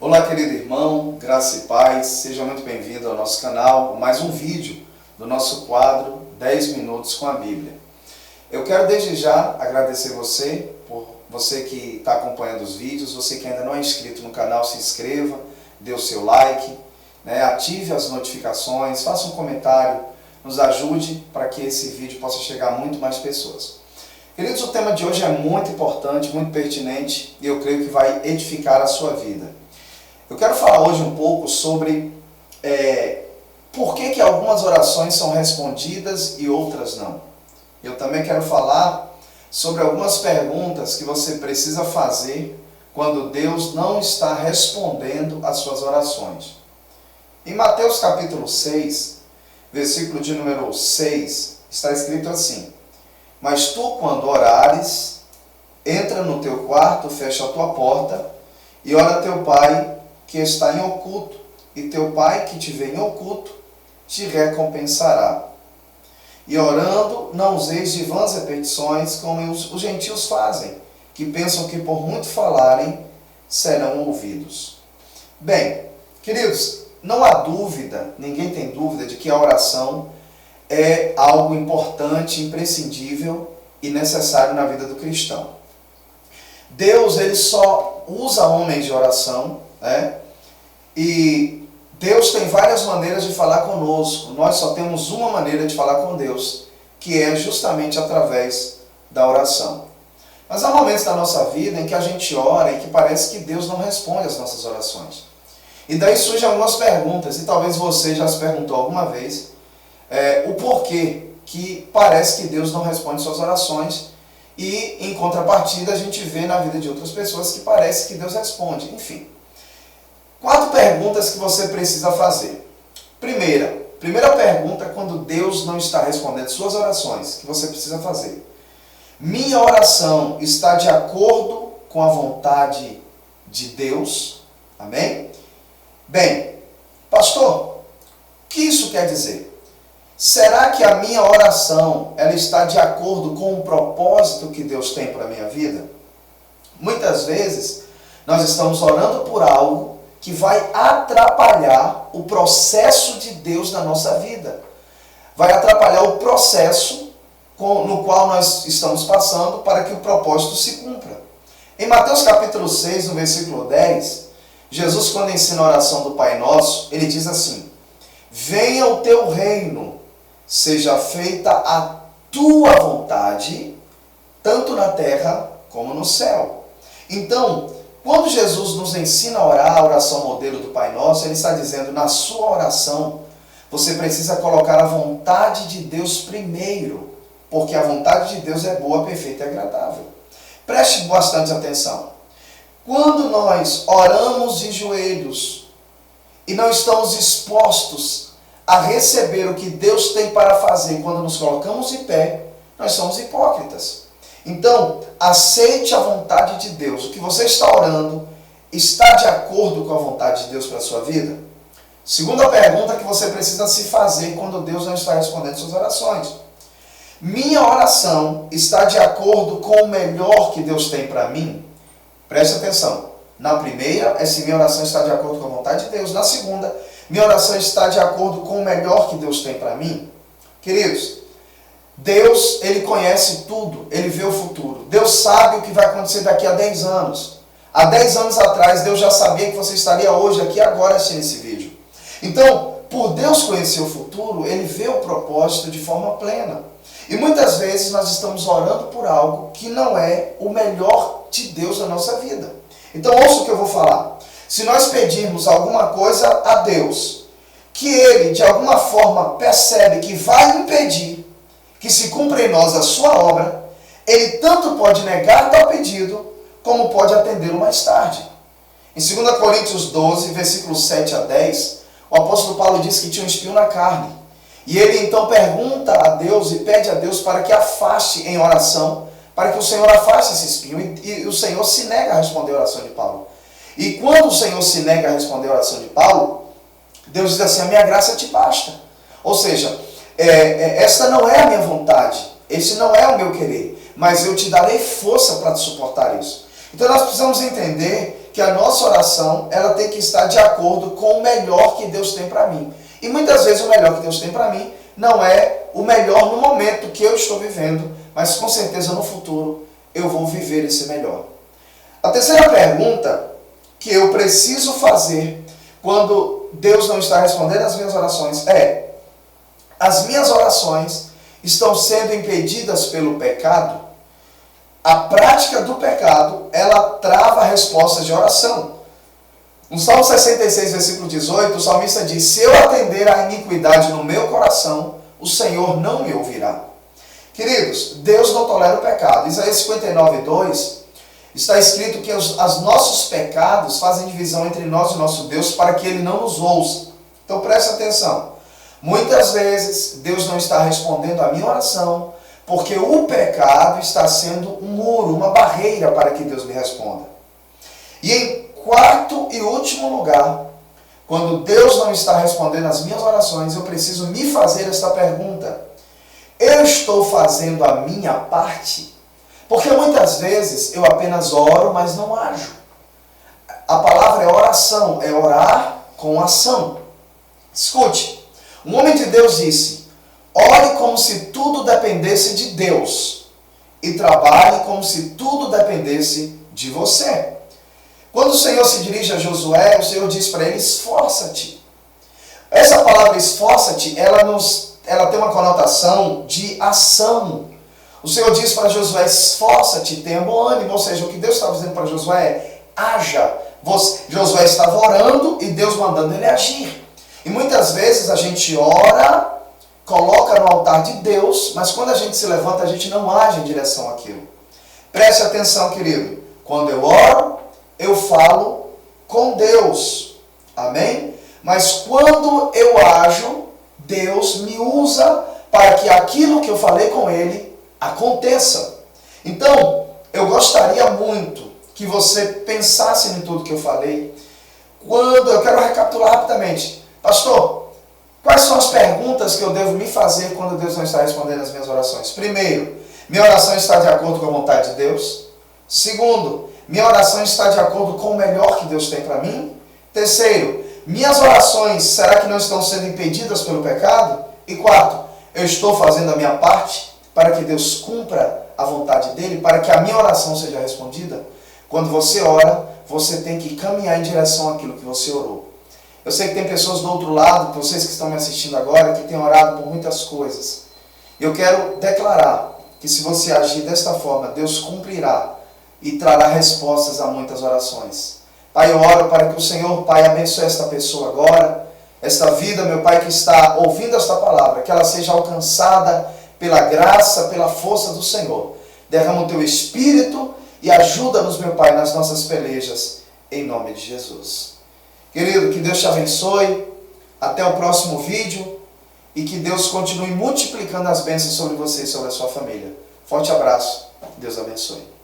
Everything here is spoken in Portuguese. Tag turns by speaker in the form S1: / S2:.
S1: Olá, querido irmão, graça e paz, seja muito bem-vindo ao nosso canal, mais um vídeo do nosso quadro 10 Minutos com a Bíblia. Eu quero desde já agradecer você que está acompanhando os vídeos, você que ainda não é inscrito no canal, se inscreva, dê o seu like, ative as notificações, faça um comentário, nos ajude para que esse vídeo possa chegar a muito mais pessoas. Queridos, o tema de hoje é muito importante, muito pertinente e eu creio que vai edificar a sua vida. Eu quero falar hoje um pouco sobre por que algumas orações são respondidas e outras não. Eu também quero falar sobre algumas perguntas que você precisa fazer quando Deus não está respondendo às suas orações. Em Mateus capítulo 6, versículo de número 6, está escrito assim: Mas tu, quando orares, entra no teu quarto, fecha a tua porta e ora a teu pai que está em oculto, e teu pai que te vê em oculto te recompensará. E orando, não useis de vãs repetições, como os gentios fazem, que pensam que por muito falarem serão ouvidos. Bem, queridos, não há dúvida, ninguém tem dúvida de que a oração é algo importante, imprescindível e necessário na vida do cristão. Deus, ele só usa homens de oração, e Deus tem várias maneiras de falar conosco. Nós só temos uma maneira de falar com Deus, que é justamente através da oração. Mas há momentos da nossa vida em que a gente ora e que parece que Deus não responde às nossas orações. E daí surgem algumas perguntas, e talvez você já se perguntou alguma vez, o porquê que parece que Deus não responde suas orações, e em contrapartida a gente vê na vida de outras pessoas que parece que Deus responde. Enfim, 4 perguntas que você precisa fazer. Primeira pergunta, quando Deus não está respondendo suas orações, que você precisa fazer: minha oração está de acordo com a vontade de Deus? Amém? Bem, pastor, o que isso quer dizer? Será que a minha oração ela está de acordo com o propósito que Deus tem para a minha vida? Muitas vezes nós estamos orando por algo que vai atrapalhar o processo de Deus na nossa vida. Vai atrapalhar o processo no qual nós estamos passando para que o propósito se cumpra. Em Mateus capítulo 6, no versículo 10, Jesus, quando ensina a oração do Pai Nosso, ele diz assim: venha o teu reino, seja feita a tua vontade, tanto na terra como no céu. Então, quando Jesus nos ensina a orar a oração modelo do Pai Nosso, ele está dizendo, na sua oração, você precisa colocar a vontade de Deus primeiro, porque a vontade de Deus é boa, perfeita e agradável. Preste bastante atenção. Quando nós oramos de joelhos e não estamos dispostos a receber o que Deus tem para fazer quando nos colocamos de pé, nós somos hipócritas. Então, aceite a vontade de Deus. O que você está orando está de acordo com a vontade de Deus para a sua vida? Segunda pergunta que você precisa se fazer quando Deus não está respondendo suas orações: minha oração está de acordo com o melhor que Deus tem para mim? Preste atenção. Na primeira, se minha oração está de acordo com a vontade de Deus. Na segunda, minha oração está de acordo com o melhor que Deus tem para mim? Queridos, Deus, ele conhece tudo, ele vê o futuro. Deus sabe o que vai acontecer daqui a 10 anos. Há 10 anos atrás, Deus já sabia que você estaria hoje, aqui agora, assistindo esse vídeo. Então, por Deus conhecer o futuro, ele vê o propósito de forma plena. E muitas vezes nós estamos orando por algo que não é o melhor de Deus na nossa vida. Então, ouça o que eu vou falar. Se nós pedirmos alguma coisa a Deus, que Ele, de alguma forma, percebe que vai impedir que se cumpra em nós a sua obra, Ele tanto pode negar tal pedido, como pode atendê-lo mais tarde. Em 2 Coríntios 12, versículos 7 a 10, o apóstolo Paulo diz que tinha um espinho na carne. E ele então pergunta a Deus e pede a Deus para que afaste em oração, para que o Senhor afaste esse espinho. E o Senhor se nega a responder a oração de Paulo. E quando o Senhor se nega a responder a oração de Paulo, Deus diz assim: a minha graça te basta. Ou seja, esta não é a minha vontade, esse não é o meu querer, mas eu te darei força para suportar isso. Então nós precisamos entender que a nossa oração ela tem que estar de acordo com o melhor que Deus tem para mim. E muitas vezes o melhor que Deus tem para mim não é o melhor no momento que eu estou vivendo, mas com certeza no futuro eu vou viver esse melhor. A terceira pergunta que eu preciso fazer quando Deus não está respondendo às minhas orações é: as minhas orações estão sendo impedidas pelo pecado? A prática do pecado, ela trava a resposta de oração. No Salmo 66, versículo 18, o salmista diz: se eu atender à iniquidade no meu coração, o Senhor não me ouvirá. Queridos, Deus não tolera o pecado. Isaías 59, 2, está escrito que os nossos pecados fazem divisão entre nós e nosso Deus para que Ele não nos ouça. Então preste atenção. Muitas vezes Deus não está respondendo à minha oração porque o pecado está sendo um muro, uma barreira para que Deus me responda. E em quarto e último lugar, quando Deus não está respondendo às minhas orações, eu preciso me fazer esta pergunta: eu estou fazendo a minha parte? Porque muitas vezes eu apenas oro, mas não ajo. A palavra é oração, é orar com ação. Escute, um homem de Deus disse: ore como se tudo dependesse de Deus e trabalhe como se tudo dependesse de você. Quando o Senhor se dirige a Josué, o Senhor diz para ele: esforça-te. Essa palavra esforça-te, ela tem uma conotação de ação. O Senhor diz para Josué: esforça-te, tenha bom ânimo. Ou seja, o que Deus estava dizendo para Josué é: haja. Josué estava orando e Deus mandando ele agir. E muitas vezes a gente ora, coloca no altar de Deus, mas quando a gente se levanta, a gente não age em direção àquilo. Preste atenção, querido. Quando eu oro, eu falo com Deus. Amém? Mas quando eu ajo, Deus me usa para que aquilo que eu falei com Ele aconteça. Então, eu gostaria muito que você pensasse em tudo que eu falei. Eu quero recapitular rapidamente. Pastor, quais são as perguntas que eu devo me fazer quando Deus não está respondendo às minhas orações? Primeiro, minha oração está de acordo com a vontade de Deus? Segundo, minha oração está de acordo com o melhor que Deus tem para mim? Terceiro, minhas orações, será que não estão sendo impedidas pelo pecado? E quarto, eu estou fazendo a minha parte para que Deus cumpra a vontade dEle, para que a minha oração seja respondida? Quando você ora, você tem que caminhar em direção àquilo que você orou. Eu sei que tem pessoas do outro lado, vocês que estão me assistindo agora, que têm orado por muitas coisas. Eu quero declarar que se você agir desta forma, Deus cumprirá e trará respostas a muitas orações. Pai, eu oro para que o Senhor, Pai, abençoe esta pessoa agora, esta vida, meu Pai, que está ouvindo esta palavra, que ela seja alcançada pela graça, pela força do Senhor. Derrama o Teu Espírito e ajuda-nos, meu Pai, nas nossas pelejas, em nome de Jesus. Querido, que Deus te abençoe, até o próximo vídeo e que Deus continue multiplicando as bênçãos sobre você e sobre a sua família. Forte abraço, Deus abençoe.